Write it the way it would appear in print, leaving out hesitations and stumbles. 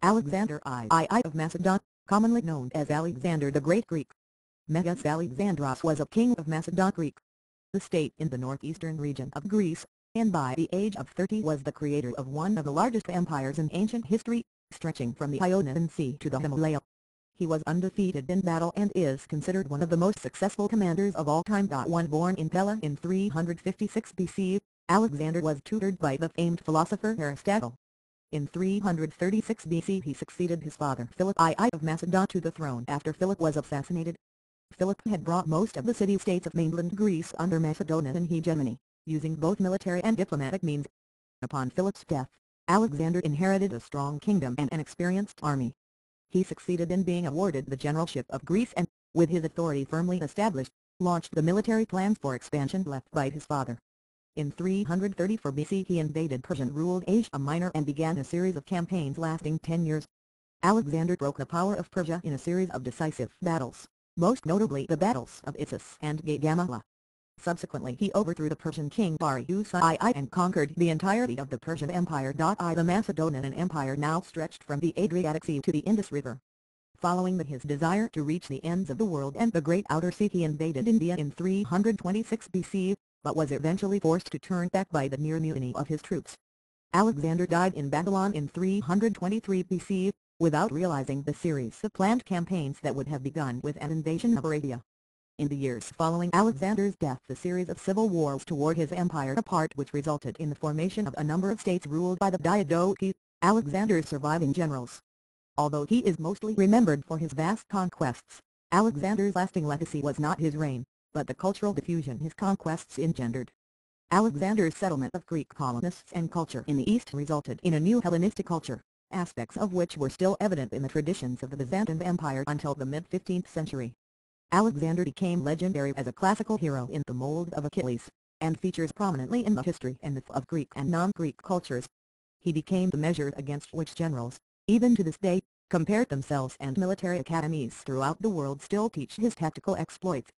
Alexander II of Macedon, commonly known as Alexander the Great Greek. Megas Alexandros was a king of Macedon Greek, the state in the northeastern region of Greece, and by the age of 30 was the creator of one of the largest empires in ancient history, stretching from the Ionian Sea to the Himalaya. He was undefeated in battle and is considered one of the most successful commanders of all time. One born in Pella in 356 BC, Alexander was tutored by the famed philosopher Aristotle. In 336 BC he succeeded his father Philip I of Macedon to the throne after Philip was assassinated. Philip had brought most of the city-states of mainland Greece under Macedonian hegemony, using both military and diplomatic means. Upon Philip's death, Alexander inherited a strong kingdom and an experienced army. He succeeded in being awarded the generalship of Greece and, with his authority firmly established, launched the military plans for expansion left by his father. In 334 BC he invaded Persian-ruled Asia Minor and began a series of campaigns lasting 10 years. Alexander broke the power of Persia in a series of decisive battles, most notably the battles of Issus and Gaugamela. Subsequently he overthrew the Persian king Darius I and conquered the entirety of the Persian Empire. The Macedonian Empire now stretched from the Adriatic Sea to the Indus River. Following his desire to reach the ends of the world and the Great Outer Sea, he invaded India in 326 BC, but was eventually forced to turn back by the near mutiny of his troops. Alexander died in Babylon in 323 BC, without realizing the series of planned campaigns that would have begun with an invasion of Arabia. In the years following Alexander's death, a series of civil wars tore his empire apart, which resulted in the formation of a number of states ruled by the Diadochi, Alexander's surviving generals. Although he is mostly remembered for his vast conquests, Alexander's lasting legacy was not his reign, but the cultural diffusion his conquests engendered. Alexander's settlement of Greek colonists and culture in the East resulted in a new Hellenistic culture, aspects of which were still evident in the traditions of the Byzantine Empire until the mid-15th century. Alexander became legendary as a classical hero in the mold of Achilles, and features prominently in the history and myth of Greek and non-Greek cultures. He became the measure against which generals, even to this day, compared themselves, and military academies throughout the world still teach his tactical exploits.